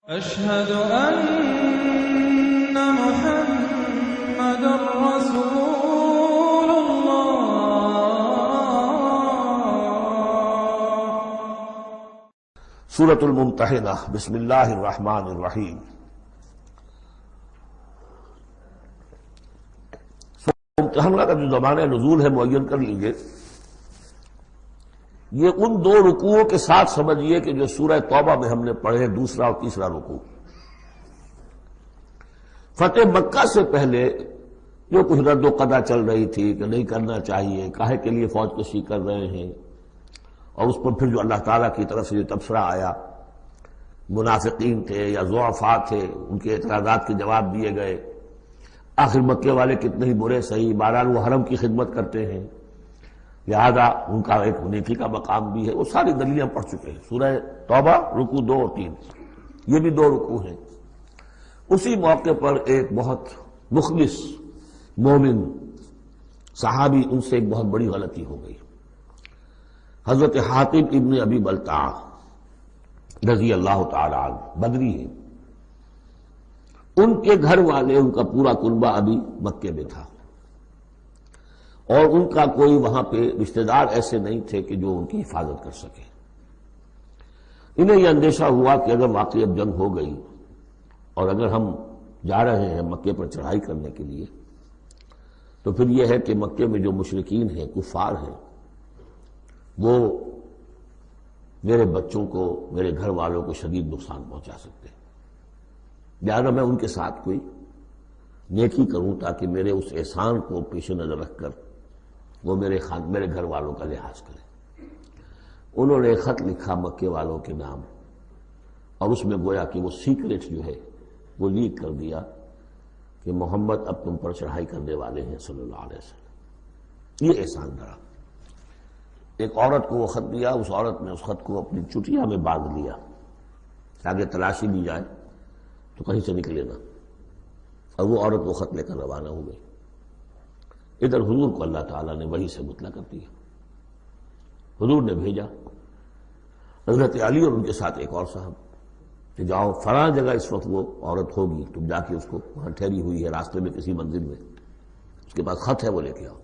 أشهد أن محمد رسول الله۔ سورۃ الممتحنہ، بسم اللہ الرحمن الرحیم۔ ممتحنہ کا جو زمانہ نزول ہے معین کر لیجئے، یہ ان دو رکوعوں کے ساتھ سمجھیے کہ جو سورہ توبہ میں ہم نے پڑھے، دوسرا اور تیسرا رکوع۔ فتح مکہ سے پہلے جو کچھ رد و قدا چل رہی تھی کہ نہیں کرنا چاہیے، کاہے کے لیے فوج کشی کر رہے ہیں، اور اس پر پھر جو اللہ تعالیٰ کی طرف سے جو تبصرہ آیا، منافقین تھے یا ضعفاء تھے، ان کے اعتراضات کے جواب دیے گئے۔ آخر مکے والے کتنے ہی برے صحیح، بہرحال وہ حرم کی خدمت کرتے ہیں، لہذا ان کا ایک نیکی کا مقام بھی ہے۔ وہ ساری دلیلیں پڑھ چکے ہیں۔ سورہ توبہ رکوع 2 اور 3، یہ بھی 2 رکوع ہیں۔ اسی موقع پر ایک بہت مخلص مومن صحابی، ان سے ایک بہت بڑی غلطی ہو گئی۔ حضرت حاتب ابن ابی بلتع رضی اللہ تعالی عنہ، بدری ہیں۔ ان کے گھر والے، ان کا پورا کنبہ ابھی مکے میں تھا، اور ان کا کوئی وہاں پہ رشتہ دار ایسے نہیں تھے کہ جو ان کی حفاظت کر سکے۔ انہیں یہ اندیشہ ہوا کہ اگر واقعی اب جنگ ہو گئی اور اگر ہم جا رہے ہیں مکے پر چڑھائی کرنے کے لیے، تو پھر یہ ہے کہ مکے میں جو مشرکین ہیں، کفار ہیں، وہ میرے بچوں کو، میرے گھر والوں کو شدید نقصان پہنچا سکتے ہیں، لہٰذا میں ان کے ساتھ کوئی نیکی کروں تاکہ میرے اس احسان کو پیش نظر رکھ کر وہ میرے گھر والوں کا لحاظ کریں۔ انہوں نے ایک خط لکھا مکے والوں کے نام، اور اس میں گویا کہ وہ سیکریٹ جو ہے وہ لیک کر دیا کہ محمد اب تم پر چڑھائی کرنے والے ہیں صلی اللہ علیہ وسلم۔ یہ احسان دھرا۔ ایک عورت کو وہ خط دیا، اس عورت نے اس خط کو اپنی چٹیا میں باندھ لیا تاکہ تلاشی لی جائے تو کہیں سے نکلے نہ، اور وہ عورت وہ خط لے کر روانہ ہو گئی۔ ادھر حضور کو اللہ تعالیٰ نے وحی سے مطلع کر دیا۔ حضور نے بھیجا حضرت علی اور ان کے ساتھ ایک اور صاحب کہ جاؤ فلاں جگہ اس وقت وہ عورت ہوگی، تم جا کے اس کو وہاں ٹھہری ہوئی ہے راستے میں کسی منزل میں، اس کے پاس خط ہے، وہ لے کے آؤ۔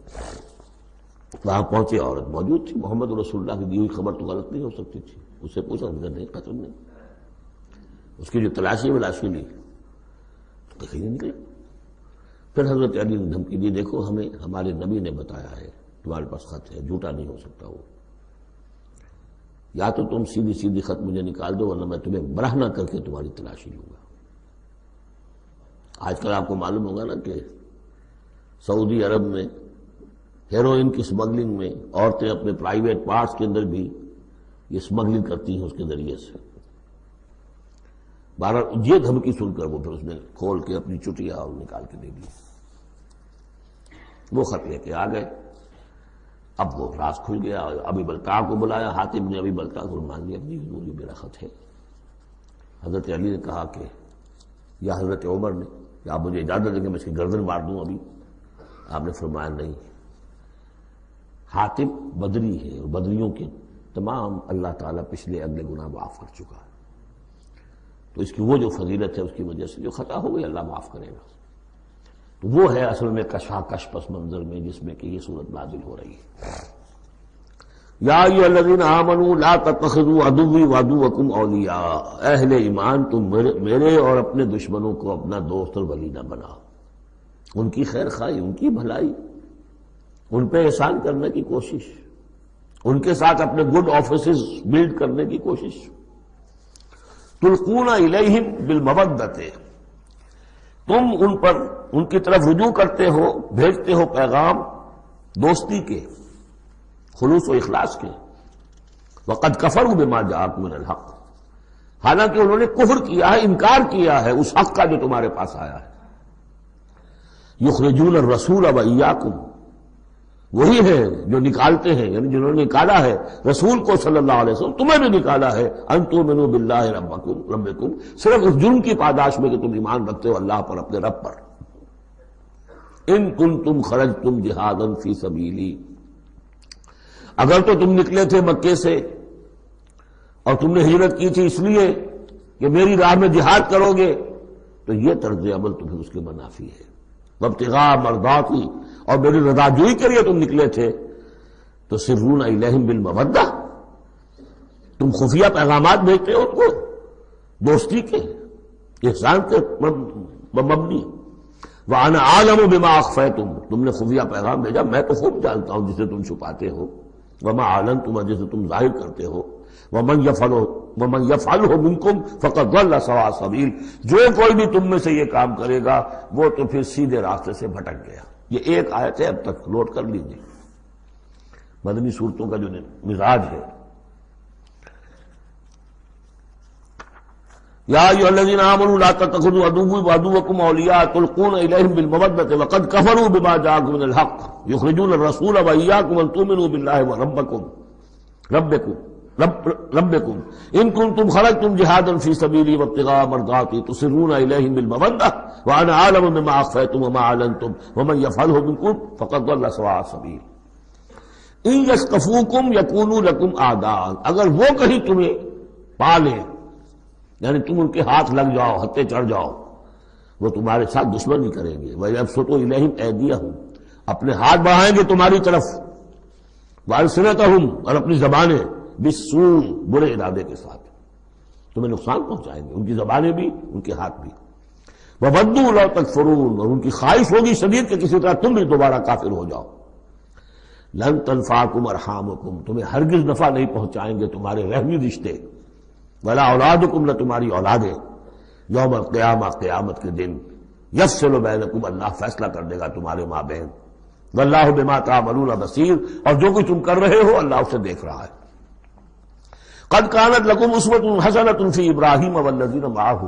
وہاں پہنچے، عورت موجود تھی۔ محمد رسول اللہ کی دی ہوئی خبر تو غلط نہیں ہو سکتی تھی۔ اس سے پوچھا، نہیں قتل نہیں۔ اس کی جو تلاشی لی تو کہیں نہیں نکلا۔ پھر حضرت علی نے دھمکی دی، دیکھو ہمیں ہمارے نبی نے بتایا ہے تمہارے پاس خط ہے، جھوٹا نہیں ہو سکتا وہ، یا تو تم سیدھی سیدھی خط مجھے نکال دو ورنہ میں تمہیں برہنہ کر کے تمہاری تلاشی لوں گا۔ آج کل آپ کو معلوم ہوگا نا کہ سعودی عرب میں ہیروئن کی سمگلنگ میں عورتیں اپنے پرائیویٹ پارٹس کے اندر بھی یہ سمگلنگ کرتی ہیں اس کے ذریعے سے۔ بہرحال یہ دھمکی سن کر وہ پھر اس نے کھول کے اپنی چٹیا اور نکال کے دے دی۔ وہ خط لے کے آ گئے۔ اب وہ راز کھل گیا، ابی بلتع کو بلایا، حاتب نے ابی بلتع کو مان لیا، اپنی حضور یہ میرا خط ہے۔ حضرت علی نے کہا کہ، یا حضرت عمر نے کہ آپ مجھے اجازت دیں کہ میں اس کی گردن مار دوں ابھی؟ آپ نے فرمایا نہیں، حاتب بدری ہے، اور بدریوں کے تمام اللہ تعالیٰ پچھلے اگلے گناہ معاف کر چکا ہے، تو اس کی وہ جو فضیلت ہے اس کی وجہ سے جو خطا ہو گئی اللہ معاف کرے گا۔ تو وہ ہے اصل میں کشاکش پس منظر میں جس میں کہ یہ صورت نازل ہو رہی ہے۔ یا ایھا الذین آمنوا لا تتخذوا عدوی وعدوکم اولیاء، اہل ایمان تم میرے اور اپنے دشمنوں کو اپنا دوست اور ولی نہ بناؤ۔ ان کی خیر خواہی، ان کی بھلائی، ان پہ احسان کرنے کی کوشش، ان کے ساتھ اپنے گڈ آفیسز بلڈ کرنے کی کوشش۔ تلقون الیہم بالمودۃ، تم ان پر ان کی طرف رجوع کرتے ہو، بھیجتے ہو پیغام دوستی کے، خلوص و اخلاص کے۔ وقد کفروا بما جاءکم من الحق، حالانکہ انہوں نے کفر کیا ہے، انکار کیا ہے اس حق کا جو تمہارے پاس آیا ہے۔ یخرجون الرسول وایاکم، وہی ہے جو نکالتے ہیں، یعنی جنہوں نے نکالا ہے رسول کو صلی اللہ علیہ وسلم، تمہیں بھی نکالا ہے، ان تؤمنوا باللہ ربکم، صرف اس جرم کی پاداش میں کہ تم ایمان رکھتے ہو اللہ پر، اپنے رب پر۔ ان کنتم خرجتم جہادا فی سبیلی، اگر تو تم نکلے تھے مکے سے اور تم نے ہجرت کی تھی اس لیے کہ میری راہ میں جہاد کرو گے تو یہ طرز عمل تو پھر اس کے منافی ہے. وابتغاء مرضاتی، اور میری رضا جوئی کے لیے تم نکلے تھے تو سرون الیہم بالمودہ، تم خفیہ پیغامات بھیجتے ہو ان کو دوستی کے، احسان کے مبنی. وَأَنَا أَعْلَمُ بِمَا أَخْفَيْتُمْ، تم نے خفیہ پیغام بھیجا، میں تو خوب جانتا ہوں جسے تم چھپاتے ہو. وَمَا أَعْلَنْتُمْ، جسے تم ظاہر کرتے ہو. وَمَنْ يَفْعَلْهُ مِنْكُمْ فَقَدْ ضَلَّ سَوَاءَ السَّبِيلِ، جو کوئی بھی تم میں سے یہ کام کرے گا وہ تو پھر سیدھے راستے سے بھٹک گیا. یہ ایک آیت ہے، اب تک نوٹ کر لیجیے مدنی صورتوں کا جو مزاج ہے. یا ایھا الذین آمنوا لا تتخذوا عدوی وعدوکم اولیاء تلقون الیہم بالمودۃ وقد کفروا بما جاءکم من الحق یخرجون الرسول وایاکم ان تؤمنوا باللہ ربکم ان کنتم خرجتم جہادا فی سبیلی وابتغاء مرضاتی تسرون الیہم بالمودۃ وانا اعلم بما اخفیتم وما اعلنتم ومن یفعلہ منکم فقد ضل سواء السبیل. ان یثقفوکم یکونوا لکم اعداء، اگر وہ کہیں تمہیں پا لیں یعنی تم ان کے ہاتھ لگ جاؤ، ہتھے چڑھ جاؤ، وہ تمہارے ساتھ دشمنی کریں گے. وَيَبْسُطُوا إِلَيْهِمْ أَيْدِيَهُمْ، اپنے ہاتھ بڑھائیں گے تمہاری طرف. وَأَلْسِنَتَهُمْ، اور اپنی زبانیں بِالسُّوءِ، برے ارادے کے ساتھ تمہیں نقصان پہنچائیں گے، ان کی زبانیں بھی ان کے ہاتھ بھی. وَوَدُّوا لَوْ تَكْفُرُونَ، اور ان کی خواہش ہوگی شدید کہ کسی طرح تم بھی دوبارہ کافر ہو جاؤ. لَن تَنفَعَكُمْ أَرْحَامُكُمْ، تمہیں ہرگز نفع نہیں پہنچائیں گے تمہارے رحمی رشتے. ولا اولادکم، نہ تمہاری اولادیں. یوم القیامہ، قیامت کے دن. یفصل بینکم، اللہ فیصلہ کر دے گا تمہارے مابین. واللہ بما تعملون بصیر، اور جو کچھ تم کر رہے ہو اللہ اسے دیکھ رہا ہے. قد کانت لکم اسوۃ حسنۃ فی ابراہیم والذین معہ،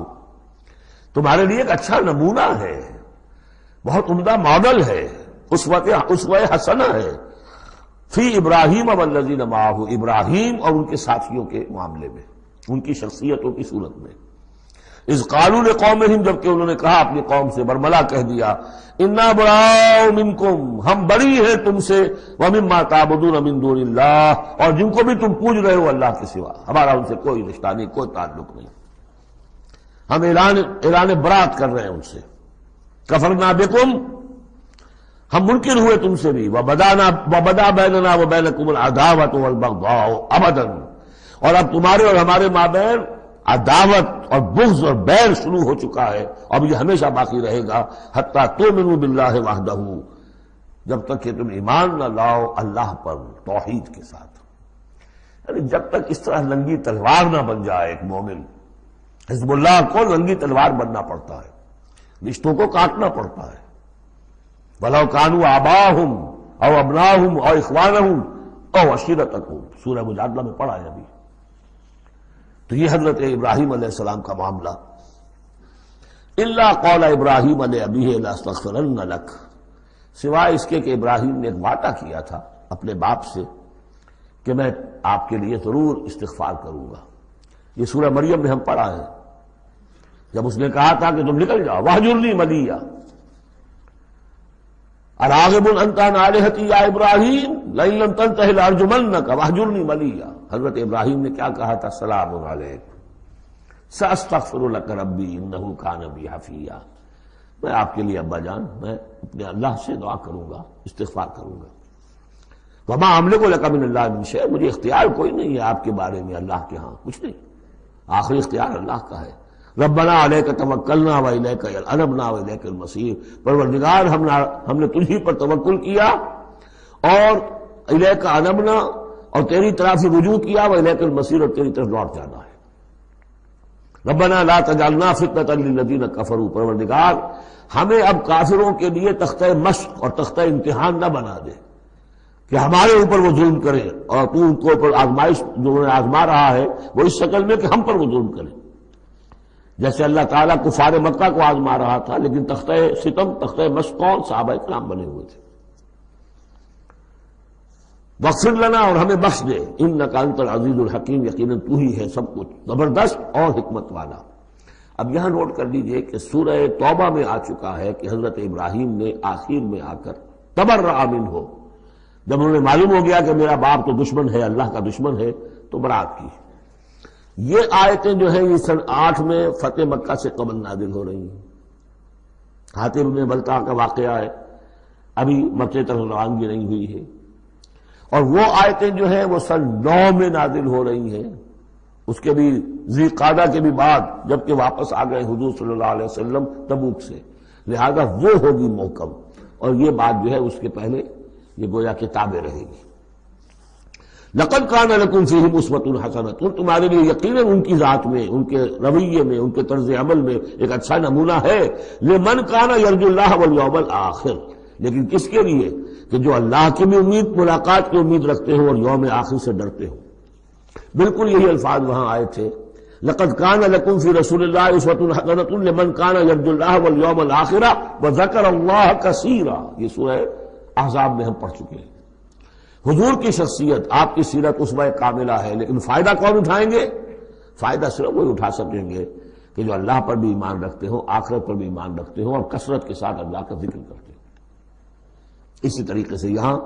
تمہارے لیے ایک اچھا نمونہ ہے، بہت عمدہ ماڈل ہے، اسوہ حسنہ ہے. فی ابراہیم والذین معہ، ابراہیم اور ان کے ساتھیوں کے معاملے میں، ان کی شخصیتوں کی صورت میں. اذ قالوا لقومہم، جبکہ انہوں نے کہا اپنی قوم سے، برملا کہہ دیا، انا براء منکم، ہم بری ہیں تم سے، ومما تعبدون من دون اللہ، اور جن کو بھی تم پوج رہے ہو اللہ کے سوا، ہمارا ان سے کوئی رشتہ نہیں، کوئی تعلق نہیں. ہم اعلان برات کر رہے ہیں ان سے. کفرنا بکم، ہم منکر ہوئے تم سے بھی. وبدا بیننا وبینکم العداوۃ والبغضاء ابدا، اور اب تمہارے اور ہمارے مابین عداوت اور بغض اور بیر شروع ہو چکا ہے، اب یہ ہمیشہ باقی رہے گا. حتیٰ تؤمنوا باللہ وحدہ، جب تک کہ تم ایمان نہ لاؤ اللہ پر توحید کے ساتھ. یعنی جب تک اس طرح ننگی تلوار نہ بن جائے ایک مومن. حزب اللہ کو ننگی تلوار بننا پڑتا ہے، رشتوں کو کاٹنا پڑتا ہے. وَلَوْ كَانُوا آبَاءَهُمْ أَوْ أَبْنَاءَهُمْ أَوْ إِخْوَانَهُمْ أَوْ عَشِيرَتَهُمْ، سورہ مجادلہ میں پڑھا ہے ابھی. تو یہ حضرت ابراہیم علیہ السلام کا معاملہ. إِلَّا قَالَ إِبْرَاهِيمُ لِأَبِيهِ لَأَسْتَغْفِرَنَّ لَكَ، سوائے اس کے کہ ابراہیم نے ایک وعدہ کیا تھا اپنے باپ سے کہ میں آپ کے لیے ضرور استغفار کروں گا. یہ سورہ مریم میں ہم پڑھا ہے، جب اس نے کہا تھا کہ تم نکل جاؤ. وَاهْجُرْنِي مَلِيًّا اراغب انت عن آلہتی یا ابراہیم لئن لم تنتہ لارجمنک واہجرنی ملیہ. حضرت ابراہیم نے کیا کہا تھا؟ سلام علیک ساستغفر لک ربی انہ کان بی حفیہ، میں آپ کے لیے ابا جان میں اپنے اللہ سے دعا کروں گا، استغفار کروں گا. وما املک لک من اللہ من شیء، مجھے اختیار کوئی نہیں ہے آپ کے بارے میں اللہ کے ہاں کچھ نہیں، آخری اختیار اللہ کا ہے. ربنا علیک توکلنا والیک انبنا والیک المصیر، پروردگار ہم نے تجھی پر توکل کیا اور الیک انبنا، اور تیری طرف رجوع کیا، والیک المصیر، اور تیری طرف لوٹ جانا ہے. ربنا لا تجعلنا فتنۃ للذین کفروا، پروردگار ہمیں اب کافروں کے لیے تختہ مشق اور تختہ امتحان نہ بنا دے کہ ہمارے اوپر وہ ظلم کریں، اور تو ان کو اوپر آزمائش جو انہیں آزما رہا ہے وہ اس شکل میں کہ ہم پر وہ ظلم کریں. جیسے اللہ تعالیٰ کفار مکہ کو آزما رہا تھا، لیکن تختہ ستم تختہ مشق کون؟ صحابہ کرام بنے ہوئے تھے. واغفر لنا، اور ہمیں بخش دے، انک انت العزیز الحکیم، یقیناً تو ہی ہے سب کچھ زبردست اور حکمت والا. اب یہاں نوٹ کر لیجئے کہ سورہ توبہ میں آ چکا ہے کہ حضرت ابراہیم نے آخر میں آ کر تبرأ منہ، جب انہوں نے معلوم ہو گیا کہ میرا باپ تو دشمن ہے، اللہ کا دشمن ہے، تو برات کی. یہ آیتیں جو ہیں یہ سن 8 میں فتح مکہ سے قبل نازل ہو رہی ہیں. حاطب بن بلتع کا واقعہ ہے، ابھی مکے تک روانگی نہیں ہوئی ہے. اور وہ آیتیں جو ہیں وہ سن 9 میں نازل ہو رہی ہیں، اس کے بھی ذی قعدہ کے بھی بعد، جبکہ واپس آ گئے حضور صلی اللہ علیہ وسلم تبوک سے. لہذا وہ ہوگی محکم، اور یہ بات جو ہے اس کے پہلے یہ گویا کہ تابع رہے گی. لقد کان لکم فیہم اسوۃ حسنۃ، تمہارے لیے یقیناً ان کی ذات میں، ان کے رویے میں، ان کے طرز عمل میں ایک اچھا نمونہ ہے. لمن کان یرجو اللہ والیوم الآخر، لیکن کس کے لیے؟ کہ جو اللہ کی بھی ملاقات کی امید رکھتے ہو اور یوم آخر سے ڈرتے ہو. بالکل یہی الفاظ وہاں آئے تھے. لقد کان لکم فی رسول اللہ اسوۃ حسنۃ لمن کان یرجو اللہ والیوم الآخر وذکر اللہ کثیرا. یہ سورہ احزاب میں ہم پڑھ چکے ہیں. حضور کی شخصیت، آپ کی سیرت اسوہ کاملہ ہے، لیکن فائدہ کون اٹھائیں گے؟ فائدہ صرف وہی اٹھا سکیں گے کہ جو اللہ پر بھی ایمان رکھتے ہوں، آخرت پر بھی ایمان رکھتے ہوں اور کثرت کے ساتھ اللہ کا ذکر کرتے ہوں. اسی طریقے سے یہاں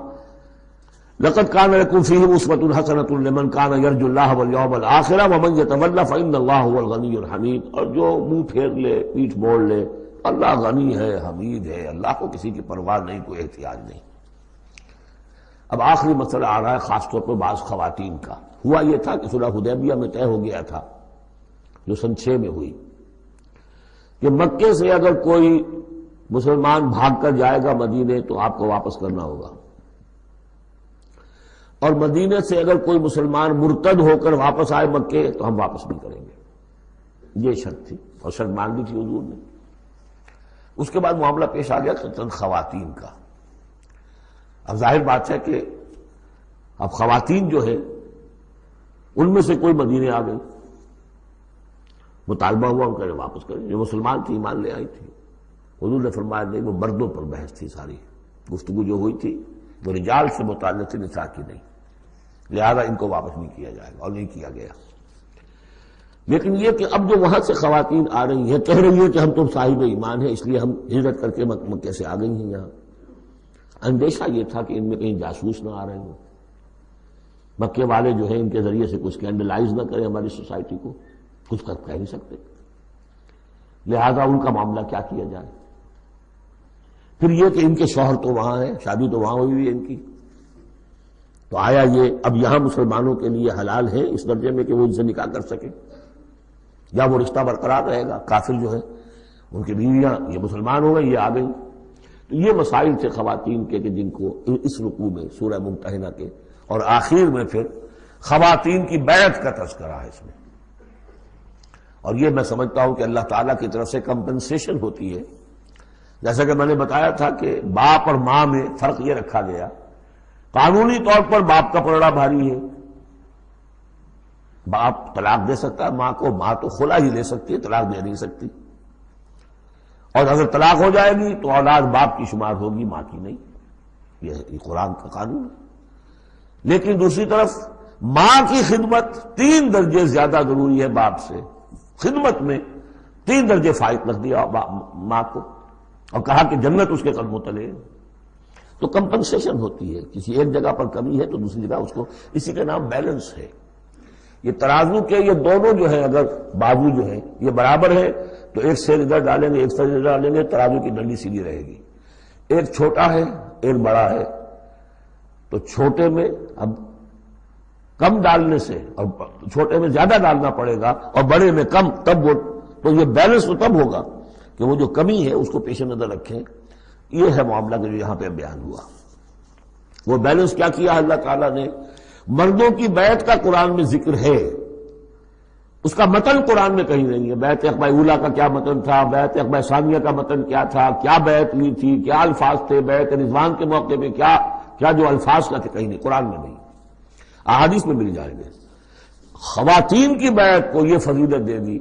لقد کان لکم فیہم اسوۃ حسنۃ لمن کان یرجو اللہ والیوم الآخر ومن یتولی فإن اللہ هو الغنی الحمید. اور جو منہ پھیر لے، پیٹھ موڑ لے، اللہ غنی ہے، حمید ہے، اللہ کو کسی کی پرواہ نہیں، کوئی احتیاج نہیں. اب آخری مسئلہ آ رہا ہے خاص طور پر بعض خواتین کا. ہوا یہ تھا کہ صلح حدیبیہ میں طے ہو گیا تھا، جو سن 6 میں ہوئی، کہ مکے سے اگر کوئی مسلمان بھاگ کر جائے گا مدینے تو آپ کو واپس کرنا ہوگا، اور مدینے سے اگر کوئی مسلمان مرتد ہو کر واپس آئے مکے تو ہم واپس نہیں کریں گے. یہ شرط تھی، اور شرط مان لی تھی حضور نے. اس کے بعد معاملہ پیش آ گیا چند خواتین کا. اب ظاہر بات ہے کہ اب خواتین جو ہے ان میں سے کوئی مدینے آ گئی، مطالبہ ہوا ان کا واپس کریں. جو مسلمان تھی ایمان لے آئی تھی. حضور نے فرمایا نہیں، وہ مردوں پر بحث تھی، ساری گفتگو جو ہوئی تھی وہ رجال سے متعلق تھی، نساء کی نہیں، لہذا ان کو واپس نہیں کیا جائے گا، اور نہیں کیا گیا. لیکن یہ کہ اب جو وہاں سے خواتین آ رہی ہیں کہہ رہی ہیں کہ ہم تو صاحب ایمان ہیں، اس لیے ہم ہجرت کر کے مکے سے آ گئی ہیں یہاں. اندیشہ یہ تھا کہ ان میں کہیں جاسوس نہ آ رہے ہوں، مکے والے جو ہیں ان کے ذریعے سے کچھ اسکینڈلائز نہ کریں ہماری سوسائٹی کو. کچھ کر کہہ نہیں سکتے، لہذا ان کا معاملہ کیا کیا جائے. پھر یہ کہ ان کے شوہر تو وہاں ہیں، شادی تو وہاں ہوئی ہوئی ہے ان کی، تو آیا یہ اب یہاں مسلمانوں کے لیے حلال ہے اس درجے میں کہ وہ ان سے نکاح کر سکیں، یا وہ رشتہ برقرار رہے گا؟ کافر جو ہے ان کی بیویاں یہ مسلمان ہو گئی، یہ آ گئی. تو یہ مسائل تھے خواتین کے کہ جن کو اس رکوع میں سورہ ممتحنہ کے اور آخر میں پھر خواتین کی بیعت کا تذکرہ ہے اس میں. اور یہ میں سمجھتا ہوں کہ اللہ تعالیٰ کی طرف سے کمپنسیشن ہوتی ہے. جیسا کہ میں نے بتایا تھا کہ باپ اور ماں میں فرق یہ رکھا گیا، قانونی طور پر باپ کا پلڑا بھاری ہے، باپ طلاق دے سکتا ہے ماں کو، ماں تو خلا ہی لے سکتی ہے، طلاق دے نہیں سکتی. اور اگر طلاق ہو جائے گی تو اولاد باپ کی شمار ہوگی، ماں کی نہیں. یہ قرآن کا قانون ہے. لیکن دوسری طرف ماں کی خدمت 3 درجے زیادہ ضروری ہے باپ سے. خدمت میں 3 درجے فائد رکھ دیا ماں کو، اور کہا کہ جنت اس کے قدموں تلے. تو کمپنسیشن ہوتی ہے، کسی ایک جگہ پر کمی ہے تو دوسری جگہ اس کو، اسی کا نام بیلنس ہے. یہ ترازو کے یہ دونوں جو ہیں، اگر بازو جو ہیں یہ برابر ہے تو ایک سیر ادھر ڈالیں گے، ایک سیر ادھر ڈالیں گے، ترازو کی ڈنڈی سیدھی رہے گی. ایک چھوٹا ہے ایک بڑا ہے تو چھوٹے میں اب کم ڈالنے سے، اور چھوٹے میں زیادہ ڈالنا پڑے گا اور بڑے میں کم، تب وہ تو یہ بیلنس تو تب ہوگا کہ وہ جو کمی ہے اس کو پیش نظر رکھیں. یہ ہے معاملہ کہ جو یہاں پہ بیان ہوا. وہ بیلنس کیا کیا اللہ تعالیٰ نے؟ مردوں کی بیعت کا قرآن میں ذکر ہے، اس کا متن قرآن میں کہیں نہیں ہے. بیعت عقبہ اولیٰ کا کیا متن تھا، بیعت عقبہ ثانیہ کا متن کیا تھا، کیا بیعت لی تھی، کیا الفاظ تھے، بیعت رضوان کے موقع پہ کیا جو الفاظ کا تھے، کہیں نہیں، قرآن میں نہیں. احادیث میں مل جائیں گے. خواتین کی بیعت کو یہ فضیلت دے دی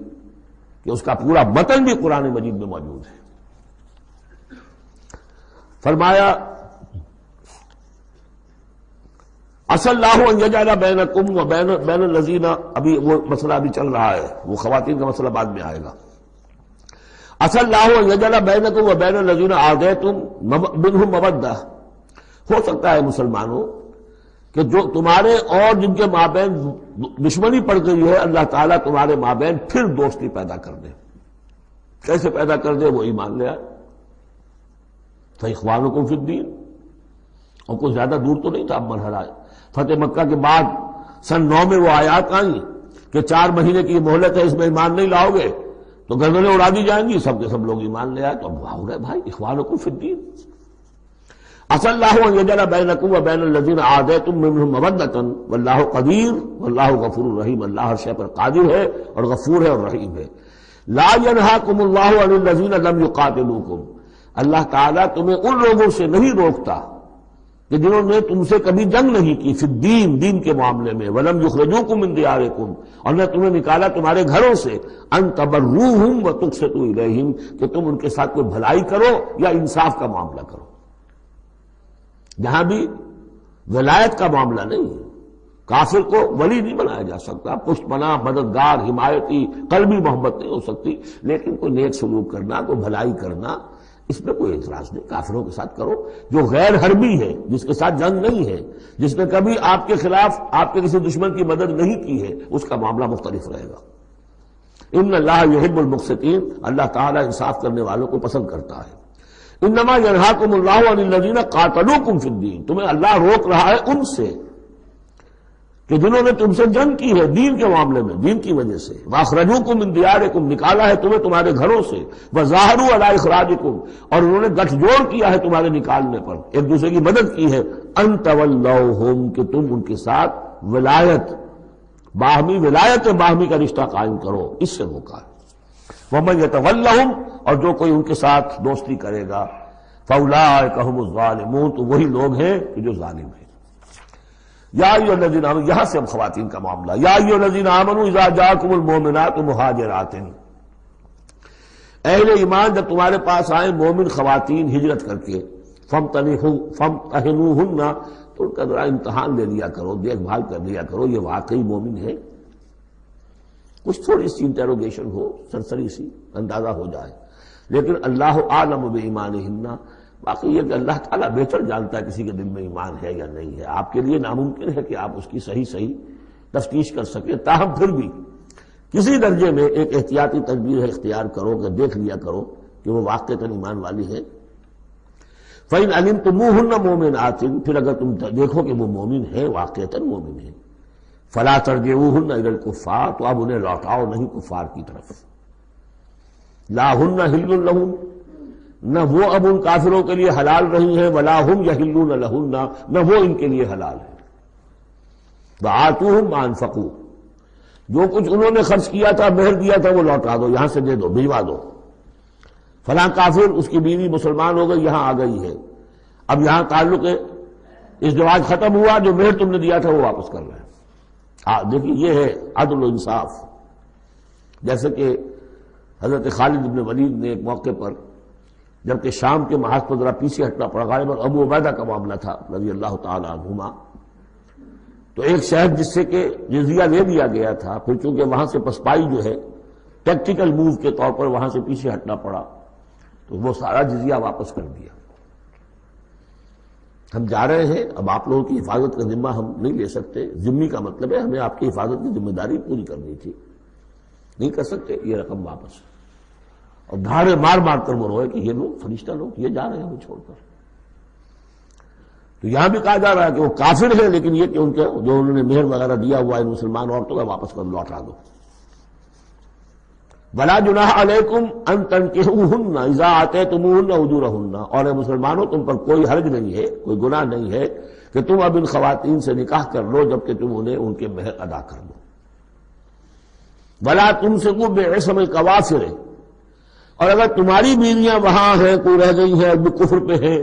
کہ اس کا پورا متن بھی قرآن مجید میں موجود ہے. فرمایا اصل اللہ ان یجعل بینکم و بین الذین، ابھی وہ مسئلہ ابھی چل رہا ہے، وہ خواتین کا مسئلہ بعد میں آئے گا. اصل اللہ ان یجعل بینکم و بین الذین عادیتم منہم مودہ. ہو سکتا ہے مسلمانوں کہ جو تمہارے اور جن کے مابین دشمنی پڑ گئی ہے اللہ تعالیٰ تمہارے مابین پھر دوستی پیدا کر دے. کیسے پیدا کر دے؟ وہ ایمان لے آئے. فَإِخْوَانُكُمْ فِي الدِّينِ. اور کوئی زیادہ دور تو نہیں تھا اب مرحلہ. فتح مکہ کے بعد سن 9 میں وہ آیات آئیں کہ 4 مہینے کی مہلت ہے، اس میں ایمان نہیں لاؤ گے تو گردنیں اڑا دی جائیں گی. سب کے سب لوگ ایمان لے آئے. تو اب ہو گئے بھائی اخوانکم فی الدین. عسى الله ان يجعل بينكم وبين الذين عاديتم منهم مودة والله قدير والله غفور رحیم. اللہ ہر شے پر قادر ہے اور غفور ہے اور رحیم ہے. لا ينهاكم الله عن الذين لم يقاتلوكم. اللہ تعالیٰ تمہیں ان لوگوں سے نہیں روکتا کہ جنہوں نے تم سے کبھی جنگ نہیں کی فی الدین، دین کے معاملے میں. ولم یخرجوکم من دیارکم. اور نہ تمہیں نکالا تمہارے گھروں سے. ان تبروہم وتقسطوا الیہم. کہ تم ان کے ساتھ کوئی بھلائی کرو یا انصاف کا معاملہ کرو. جہاں بھی ولایت کا معاملہ نہیں ہے، کافر کو ولی نہیں بنایا جا سکتا، پشت پناہ، مددگار، حمایتی، قلبی محبت نہیں ہو سکتی، لیکن کوئی نیک سلوک کرنا، کوئی بھلائی کرنا، اس میں کوئی اعتراض نہیں. کافروں کے ساتھ کرو. جو غیر حربی ہے، جس کے ساتھ جنگ نہیں ہے، جس نے کبھی آپ کے خلاف آپ کے کسی دشمن کی مدد نہیں کی ہے، اس کا معاملہ مختلف رہے گا. ان اللہ یحب المقسطین. اللہ تعالیٰ انصاف کرنے والوں کو پسند کرتا ہے. انما ینہاکم اللہ عن الذین قاتلوکم فی الدین. تمہیں اللہ روک رہا ہے ان سے کہ جنہوں نے تم سے جنگ کی ہے دین کے معاملے میں، دین کی وجہ سے. واخرجوکم من دیارکم. نکالا ہے تمہیں تمہارے گھروں سے. وظاہروا علی اخراجکم. اور انہوں نے گٹھ جوڑ کیا ہے تمہارے نکالنے پر، ایک دوسرے کی مدد کی ہے. ان تولوہم. کہ تم ان کے ساتھ ولایت، باہمی ولایت، باہمی کا رشتہ قائم کرو. اس سے روکا ہے. وَمَن يَتَوَلَّهُمْ. اور جو کوئی ان کے ساتھ دوستی کرے گا فَأُولَٰئِكَ هُمُ الظَّالِمُونَ. تو وہی لوگ ہیں کہ جو ظالم ہیں. یا ایھا الذین آمنوا. یہاں سے اب خواتین کا معاملہ. یا ایھا الذین آمنوا اذا جاءکم المؤمنات مہاجرات. اہل ایمان جب تمہارے پاس آئیں مومن خواتین ہجرت کر کے، فامتحنوہن. تو ان کا ذرا امتحان لے لیا کرو، دیکھ بھال کر لیا کرو یہ واقعی مومن ہے. کچھ تھوڑی سی انٹروگیشن ہو، سرسری سی اندازہ ہو جائے. لیکن اللہ عالم بایمانہن. باقی یہ کہ اللہ تعالیٰ بہتر جانتا ہے کسی کے دل میں ایمان ہے یا نہیں ہے. آپ کے لیے ناممکن ہے کہ آپ اس کی صحیح تفتیش کر سکیں. تاہم پھر بھی کسی درجے میں ایک احتیاطی تدبیر اختیار کرو کہ دیکھ لیا کرو کہ وہ واقعتاً ایمان والی ہے. فَإِنْ عَلِمْتُمُوهُنَّ مُؤْمِنَاتٍ. پھر اگر تم دیکھو کہ وہ مومن ہے، واقعتاً مومن ہے، فَلَا تَرْجِعُوهُنَّ إِلَى الْكُفَّارِ. تو اب انہیں لوٹاؤ نہیں کفار کی طرف. لَا هُنَّ حِلٌّ لَهُمْ. نہ وہ اب ان کافروں کے لیے حلال رہی ہیں، وَلَا هُمْ يَحِلُّونَ لَهُنَّ. نہ وہ ان کے لیے حلال ہے. وَآتُوهُمْ مَا أَنفَقُوا. جو کچھ انہوں نے خرچ کیا تھا، مہر دیا تھا، وہ لوٹا دو، یہاں سے دے دو، بھیجوا دو. فلاں کافر اس کی بیوی مسلمان ہو گئی، یہاں آ گئی ہے، اب یہاں تعلق ازدواج ختم ہوا، جو مہر تم نے دیا تھا وہ واپس کر رہے ہیں. دیکھیے یہ ہے عدل و انصاف. جیسے کہ حضرت خالد بن ولید نے ایک موقع پر جبکہ شام کے محاذ پر ذرا پیچھے ہٹنا پڑا، غالباً ابو عبیدہ کا معاملہ تھا رضی اللہ تعالی عنہما، تو ایک شہر جس سے کہ جزیہ لے دیا گیا تھا، پھر چونکہ وہاں سے پسپائی جو ہے ٹیکٹیکل موو کے طور پر وہاں سے پیچھے ہٹنا پڑا، تو وہ سارا جزیہ واپس کر دیا. ہم جا رہے ہیں، اب آپ لوگوں کی حفاظت کا ذمہ ہم نہیں لے سکتے. ذمہ کا مطلب ہے ہمیں آپ کی حفاظت کی ذمہ داری پوری کرنی تھی، نہیں کر سکتے، یہ رقم واپس. اور دھاڑے مار مار کر وہ روئے کہ یہ لوگ فرشتہ لوگ یہ جا رہے ہیں ہمیں چھوڑ کر. تو یہاں بھی کہا جا رہا ہے کہ وہ کافر ہیں، لیکن یہ کہ ان کے جو انہوں نے مہر وغیرہ دیا ہوا ہے مسلمان عورتوں کا واپس کر لوٹا دو. وَلَا جُنَاحَ عَلَيْكُمْ أَن تَنكِحُوهُنَّ إِذَا آتَيْتُمُوهُنَّ أُجُورَهُنَّ. اور اے مسلمانوں تم پر کوئی حرج نہیں ہے، کوئی گناہ نہیں ہے کہ تم اب ان خواتین سے نکاح کر لو جبکہ تم انہیں ان کے مہر ادا کر دو. وَلَا تُمْسِكُوا بِعِصَمِ الْكَوَافِرِ. اور اگر تمہاری بیویاں وہاں ہیں، کوئی رہ گئی ہیں، اب کفر پہ ہیں،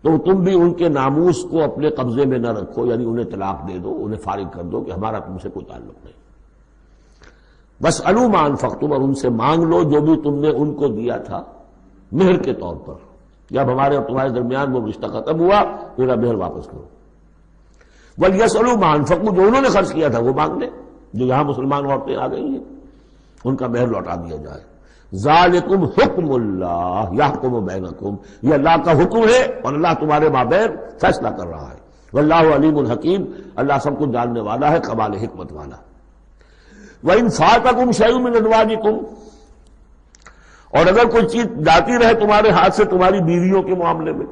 تو تم بھی ان کے ناموس کو اپنے قبضے میں نہ رکھو، یعنی انہیں طلاق دے دو، انہیں فارغ کر دو کہ ہمارا تم سے کوئی تعلق نہیں. وَاسْأَلُوا مَا أَنفَقْتُمْ. اور ان سے مانگ لو جو بھی تم نے ان کو دیا تھا مہر کے طور پر. جب ہمارے اور تمہارے درمیان وہ رشتہ ختم ہوا، میرا مہر واپس کرو. وَلْيَسْأَلُوا مَا أَنفَقُوا. جو انہوں نے خرچ کیا تھا وہ مانگ لیں، جو یہاں مسلمان عورتیں آ گئی ہیں ان کا مہر لوٹا دیا جائے. ذالکم حکم اللہ یحکم بینکم. یہ اللہ کا حکم ہے اور اللہ تمہارے مابین فیصلہ کر رہا ہے. واللہ علیم الحکیم، اللہ سب کو جاننے والا ہے، کمال حکمت والا۔ وَإِنْ فَاتَكُمْ شَيْءٌ مِّنْ أَزْوَاجِكُمْ، اور اگر کوئی چیز جاتی رہے تمہارے ہاتھ سے تمہاری بیویوں کے معاملے میں،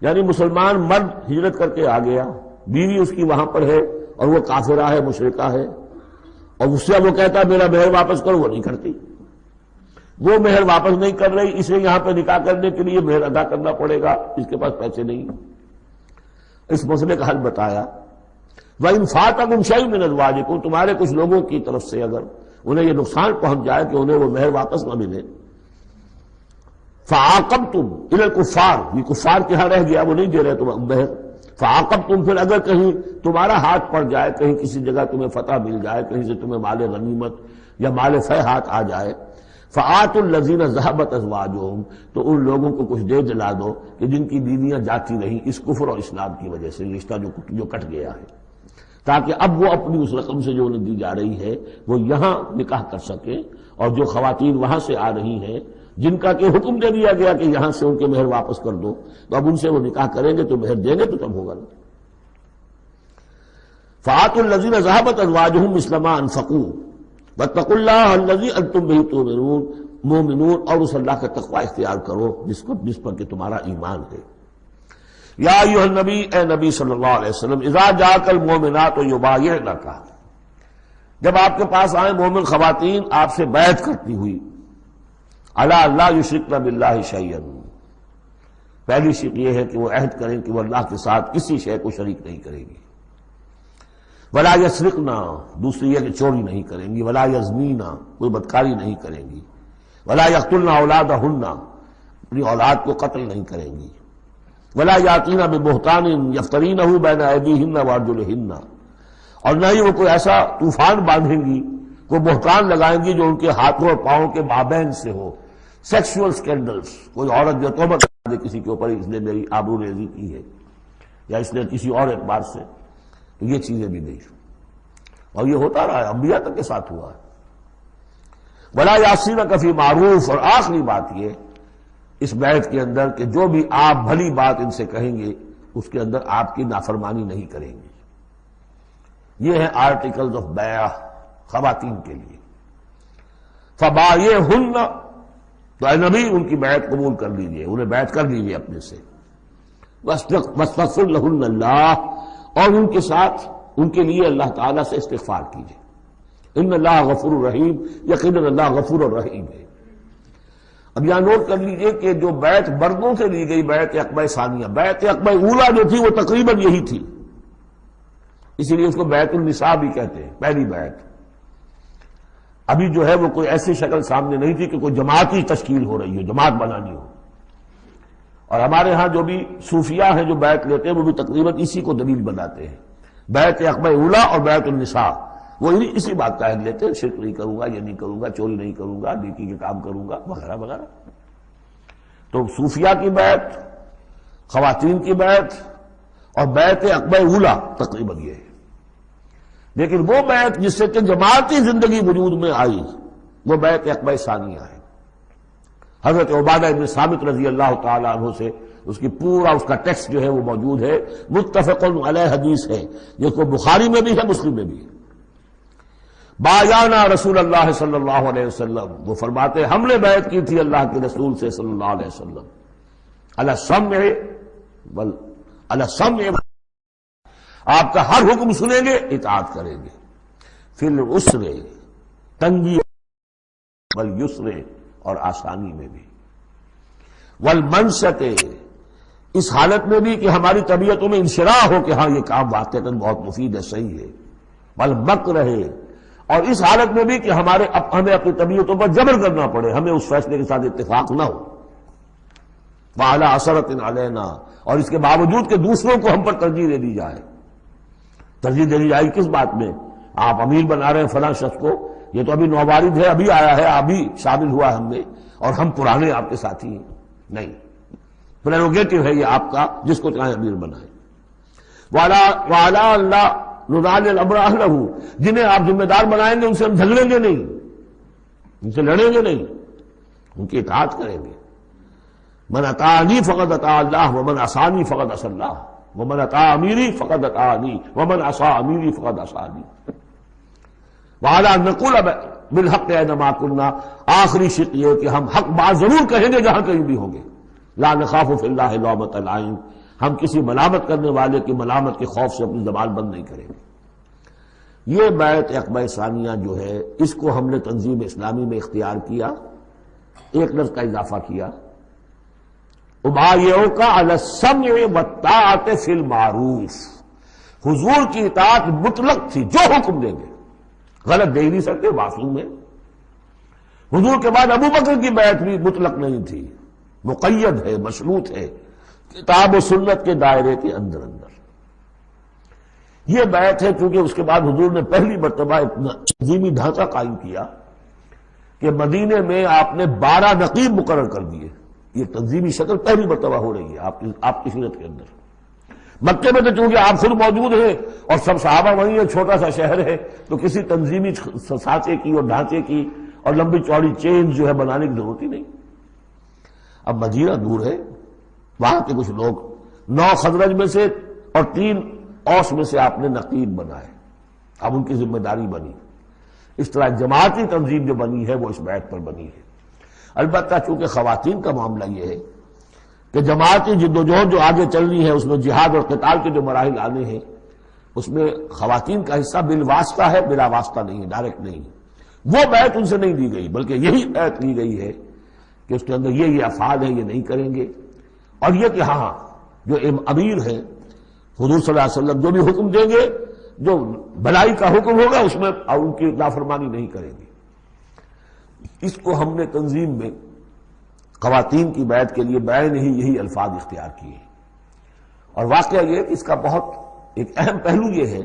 یعنی مسلمان مرد ہجرت کر کے آ گیا، بیوی اس کی وہاں پر ہے اور وہ کافرہ ہے، مشرکہ ہے، اور اس سے وہ کہتا ہے میرا مہر واپس کرو، وہ نہیں کرتی، وہ مہر واپس نہیں کر رہی، اسے یہاں پہ نکاح کرنے کے لیے مہر ادا کرنا پڑے گا، اس کے پاس پیسے نہیں۔ اس مسئلے کا حل بتایا، وَإِنْ فَاتَكُمْ شَيْءٌ مِّنْ أَزْوَاجِكُمْ، تمہارے کچھ لوگوں کی طرف سے اگر انہیں یہ نقصان پہنچ جائے کہ انہیں وہ مہر واپس نہ ملے، فَعَاقَبْتُمْ إِلَى الْكُفَّارِ، یہ کفار کے ہاں رہ گیا، وہ نہیں دے رہے تم مہر، فَعَاقَبْتُمْ، پھر اگر کہیں تمہارا ہاتھ پڑ جائے، کہیں کسی جگہ تمہیں فتح مل جائے، کہیں سے تمہیں مال غنیمت یا مال فہ ہاتھ آ جائے، فَآتُوا الَّذِينَ ذَهَبَتْ أَزْوَاجُهُمْ، تو ان لوگوں کو کچھ دے دلا دو کہ جن کی بیویاں جاتی رہیں اس کفر اور اسلام کی وجہ سے، رشتہ جو کٹ گیا ہے، تاکہ اب وہ اپنی اس رقم سے جو انہیں دی جا رہی ہے وہ یہاں نکاح کر سکیں، اور جو خواتین وہاں سے آ رہی ہیں جن کا کہ حکم دے دیا گیا کہ یہاں سے ان کے مہر واپس کر دو، تو اب ان سے وہ نکاح کریں گے تو مہر دیں گے تو تب ہوگا نا۔ فَآتُوا الَّذِينَ ذَهَبَتْ أَزْوَاجُهُمْ مِثْلَ مَا أَنفَقُوا وَاتَّقُوا اللَّهَ الَّذِي أَنتُم بِهِ مؤمنون، اور اس اللہ کا تقوی اختیار کرو جس پر کہ تمہارا ایمان ہے۔ یا ایھا النبی، اے نبی صلی اللہ علیہ وسلم، اذا جاءک المؤمنات یبایعنک، جب آپ کے پاس آئیں مومن خواتین آپ سے بیعت کرتی ہوئی، الا لا یشرکن باللہ شیئا، پہلی شرط یہ ہے کہ وہ عہد کریں کہ وہ اللہ کے ساتھ کسی شے کو شریک نہیں کریں گی، ولا یسرقن، دوسری یہ کہ چوری نہیں کریں گی، ولا یزنین، کوئی بدکاری نہیں کریں گی، ولا یقتلن اولادہن، اپنی اولاد کو قتل نہیں کریں گی، ولا یاتین ببہتان یفترینہ بین ایدیہن وارجلہن، اور نہ ہی وہ کوئی ایسا طوفان باندھیں گی، کوئی بہتان لگائیں گی جو ان کے ہاتھوں اور پاؤں کے مابین سے ہو، سیکشول سکینڈلز، کوئی عورت جو توبہ کر دے کسی کے اوپر اس نے میری آبرو ریزی کی ہے یا اس نے کسی اور اعتبار سے، تو یہ چیزیں بھی نہیں، اور یہ ہوتا رہا ہے، انبیاء تک کے ساتھ ہوا ہے۔ ولا یعصینک فی معروف، اور آخری بات یہ اس بیعت کے اندر کہ جو بھی آپ بھلی بات ان سے کہیں گے اس کے اندر آپ کی نافرمانی نہیں کریں گے۔ یہ ہے آرٹیکلز آف بیع خواتین کے لیے۔ فبایعہن، تو اے نبی ان کی بیعت قبول کر لیجئے، انہیں بیعت کر لیجئے اپنے سے، واستغفر لہن اللہ، اور ان کے ساتھ ان کے لیے اللہ تعالیٰ سے استغفار کیجئے۔ ان اللہ غفور الرحیم، یقیناً اللہ غفور الرحیم ہے۔ اب یہاں نوٹ کر لیجئے کہ جو بیعت مردوں سے لی گئی بیعت عقبہ ثانیہ، بیعت عقبہ اولیٰ جو تھی وہ تقریباً یہی تھی، اسی لیے اس کو بیعت النساء بھی کہتے ہیں، پہلی بیعت۔ ابھی جو ہے وہ کوئی ایسی شکل سامنے نہیں تھی کہ کوئی جماعتی تشکیل ہو رہی ہو، جماعت بنانی ہو، اور ہمارے ہاں جو بھی صوفیاء ہیں جو بیعت لیتے ہیں وہ بھی تقریباً اسی کو دلیل بناتے ہیں، بیعت عقبہ اولیٰ اور بیعت النساء، وہ اسی بات کا عہد لیتے ہیں، شرک نہیں کروں گا، یہ نہیں کروں گا، چوری نہیں کروں گا، نیکی کے کام کروں گا، وغیرہ وغیرہ۔ تو صوفیاء کی بیعت، خواتین کی بیعت اور بیعت عقبہ اولیٰ تقریباً یہ ہے۔ لیکن وہ بیعت جس سے کہ جماعتی زندگی وجود میں آئی وہ بیعت عقبہ ثانیہ ہے۔ حضرت عبادہ بن ثابت رضی اللہ تعالیٰ عنہ سے اس کی پورا اس کا ٹیکسٹ جو ہے وہ موجود ہے، متفق علیہ حدیث ہے، جس کو بخاری میں بھی ہے، مسلم میں بھی ہے۔ بایعنا رسول اللہ صلی اللہ علیہ وسلم، وہ فرماتے ہم نے بیعت کی تھی اللہ کے رسول سے صلی اللہ علیہ وسلم، علی السمع، آپ کا ہر حکم سنیں گے، اطاعت کریں گے، فی العسر، تنگی، والیسر، اور آسانی میں بھی، والمنشط، اس حالت میں بھی کہ ہماری طبیعتوں میں انشراح ہو کہ ہاں یہ کام واقعتاً بہت مفید ہے، صحیح ہے، والمکر، اور اس حالت میں بھی کہ ہمیں اپنی طبیعتوں پر جبر کرنا پڑے، ہمیں اس فیصلے کے ساتھ اتفاق نہ ہو، وعلی اثرۃ علینا، اور اس کے باوجود کہ دوسروں کو ہم پر ترجیح دے دی جائے۔ ترجیح دے دی جائے کس بات میں؟ آپ امیر بنا رہے ہیں فلاں شخص کو، یہ تو ابھی نوبارد ہے، ابھی آیا ہے، ابھی شامل ہوا ہم میں، اور ہم پرانے آپ کے ساتھی ہیں، نہیں، پریروگیٹو ہے یہ آپ کا، جس کو چاہے امیر بنائے۔ وعلی اللہ نُنَازِعُ الْأَمْرَ أَهْلَهُ، جنہیں آپ ذمہ دار بنائیں گے ان سے ہم جھگڑیں گے نہیں، ان سے لڑیں گے نہیں، ان کی اطاعت کریں گے۔ من اطاعنی فقد اطاع اللہ ومن عصانی فقد عصی اللہ، ومن اطاع امیری فقد اطاعنی ومن عصى امیری فقد عصانی وعلی ان نقول بالحق اینما کنا، آخری شق یہ کہ ہم حق بات ضرور کہیں گے جہاں کہیں بھی ہوں گے، لا نخاف فی اللہ لومۃ لائم، ہم کسی ملامت کرنے والے کی ملامت کے خوف سے اپنی زبان بند نہیں کریں گے۔ یہ بیعت عقبہ ثانیہ جو ہے اس کو ہم نے تنظیم اسلامی میں اختیار کیا، ایک لفظ کا اضافہ کیا، ابایعک علی السمع والطاعۃ فی المعروف، حضور کی اطاعت مطلق تھی، جو حکم دیں گے، غلط دے نہیں سکتے، معصوم ہے۔ حضور کے بعد ابو بکر کی بیعت بھی مطلق نہیں تھی، مقید ہے، مشروط ہے، کتاب و سنت کے دائرے کے اندر یہ بیعت ہے، کیونکہ اس کے بعد حضور نے پہلی مرتبہ ایک تنظیمی ڈھانچہ قائم کیا کہ مدینے میں آپ نے 12 نقیب مقرر کر دیے۔ یہ تنظیمی شکل پہلی مرتبہ ہو رہی ہے آپ کی سیرت کے اندر۔ مکے میں تو چونکہ آپ خود موجود ہیں اور سب صحابہ وہیں ہیں، چھوٹا سا شہر ہے، تو کسی تنظیمی سانچے کی اور ڈھانچے کی اور لمبی چوڑی چین جو ہے بنانے کی ضرورت ہی نہیں۔ اب مدینہ دور ہے، وہاں کے کچھ لوگ 9 خزرج میں سے اور 3 اوس میں سے آپ نے نقیب بنائے، اب ان کی ذمہ داری بنی۔ اس طرح جماعتی تنظیم جو بنی ہے وہ اس بیعت پر بنی ہے۔ البتہ چونکہ خواتین کا معاملہ یہ ہے کہ جماعتی جدوجہد جو آگے چلنی ہے، اس میں جہاد اور قتال کے جو مراحل آنے ہیں، اس میں خواتین کا حصہ بالواسطہ ہے، بلا واسطہ نہیں ہے، ڈائریکٹ نہیں ہے۔ وہ بیعت ان سے نہیں دی گئی، بلکہ یہی بیعت لی گئی ہے کہ اس کے اندر یہ افعال ہیں، یہ نہیں کریں گے، اور یہ کہ ہاں جو امیر ہیں حضور صلی اللہ علیہ وسلم جو بھی حکم دیں گے، جو بھلائی کا حکم ہوگا اس میں اور ان کی نافرمانی نہیں کریں گے۔ اس کو ہم نے تنظیم میں خواتین کی بیعت کے لیے بعین ہی یہی الفاظ اختیار کیے، اور واقعہ یہ کہ اس کا بہت ایک اہم پہلو یہ ہے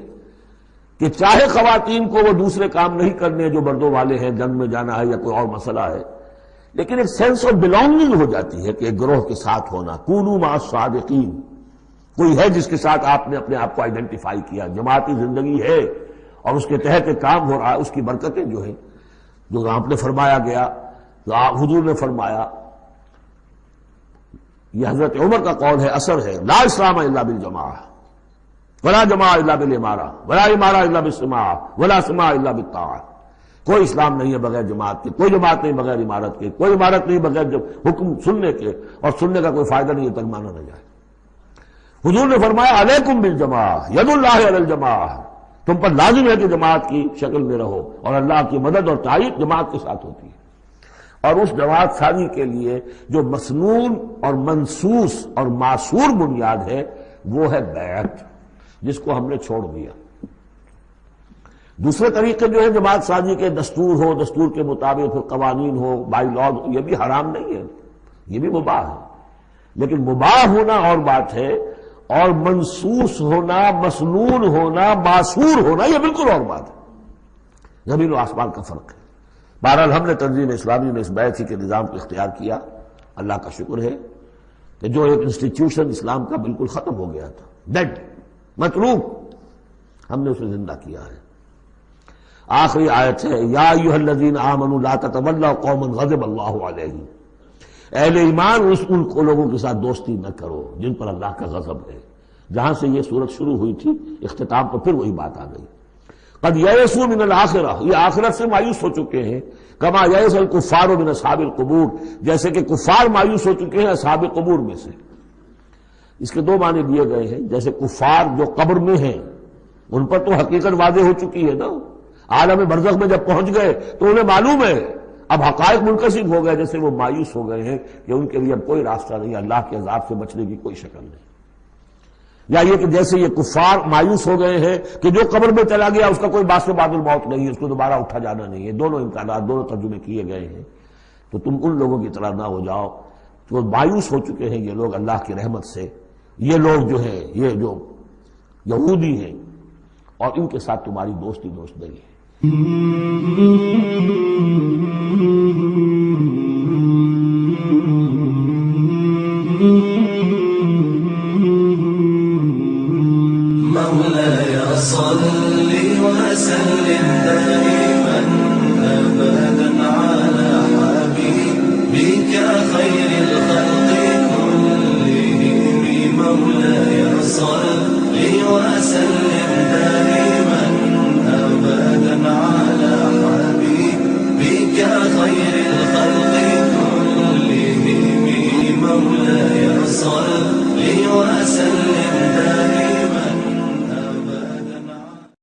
کہ چاہے خواتین کو وہ دوسرے کام نہیں کرنے جو مردوں والے ہیں، جنگ میں جانا ہے یا کوئی اور مسئلہ ہے، لیکن ایک سینس آف بلانگنگ ہو جاتی ہے کہ ایک گروہ کے ساتھ ہونا، کونوا مع الصادقین، کوئی ہے جس کے ساتھ آپ نے اپنے آپ کو آئیڈینٹیفائی کیا، جماعتی زندگی ہے اور اس کے تحت ایک کام ہو رہا ہے، اس کی برکتیں جو ہیں، جو آپ نے فرمایا گیا، جو حضور نے فرمایا، یہ حضرت عمر کا قول ہے، اثر ہے، لا اسلام الا بالجماعہ ولا جماعہ الا بالامارہ ولا امارہ الا بالسماع ولا سماع الا بالطاعہ۔ کوئی اسلام نہیں ہے بغیر جماعت کے، کوئی جماعت نہیں بغیر عمارت کے، کوئی عمارت نہیں بغیر جب حکم سننے کے، اور سننے کا کوئی فائدہ نہیں ہے تک مانا نہ جائے۔ حضور نے فرمایا علیکم بالجماعہ، ید اللہ علی الجماعہ، تم پر لازم ہے کہ جماعت کی شکل میں رہو، اور اللہ کی مدد اور تائید جماعت کے ساتھ ہوتی ہے۔ اور اس جماعت سازی کے لیے جو مسنون اور منسوس اور معصور بنیاد ہے وہ ہے بیعت، جس کو ہم نے چھوڑ دیا۔ دوسرے طریقے جو ہے جماعت سازی کے، دستور ہو، دستور کے مطابق پھر قوانین ہو، بائی لاز، یہ بھی حرام نہیں ہے، یہ بھی مباح ہے، لیکن مباح ہونا اور بات ہے، اور منسوس ہونا، مسنون ہونا، معصور ہونا یہ بالکل اور بات ہے، زمین و آسمان کا فرق ہے۔ بہرحال ہم نے تنظیم اسلامی میں اس بیعت کے نظام کو اختیار کیا، اللہ کا شکر ہے کہ جو ایک انسٹیٹیوشن اسلام کا بالکل ختم ہو گیا تھا، ڈیڈ، مطلوب، ہم نے اسے زندہ کیا ہے۔ آخری آیت ہے، یا ایھا الذین آمنوا لا تتولوا قوما غضب اللہ علیہم، اہل ایمان ان کو لوگوں کے ساتھ دوستی نہ کرو جن پر اللہ کا غضب ہے۔ جہاں سے یہ صورت شروع ہوئی تھی، اختتام پر پھر وہی بات آ گئی، قد یئسوا من الآخرہ، یہ آخرت سے مایوس ہو چکے ہیں، کما یئس الکفار من اصحاب القبور، جیسے کہ کفار مایوس ہو چکے ہیں اصحاب قبور میں سے۔ اس کے 2 معنی دیے گئے ہیں، جیسے کفار جو قبر میں ہیں ان پر تو حقیقت واضح ہو چکی ہے نا، عالم برزخ میں جب پہنچ گئے تو انہیں معلوم ہے، اب حقائق منکشف ہو گئے، جیسے وہ مایوس ہو گئے ہیں کہ ان کے لیے اب کوئی راستہ نہیں، اللہ کے عذاب سے بچنے کی کوئی شکل نہیں۔ یا یہ کہ جیسے یہ کفار مایوس ہو گئے ہیں کہ جو قبر میں چلا گیا اس کا کوئی باعث بعد الموت نہیں ہے، اس کو دوبارہ اٹھا جانا نہیں ہے۔ دونوں امکانات، دونوں ترجمے کیے گئے ہیں، تو تم ان لوگوں کی طرح نہ ہو جاؤ جو مایوس ہو چکے ہیں یہ لوگ اللہ کی رحمت سے۔ یہ لوگ جو ہیں، یہ جو یہودی ہیں، اور ان کے ساتھ تمہاری دوستی نہیں ہے۔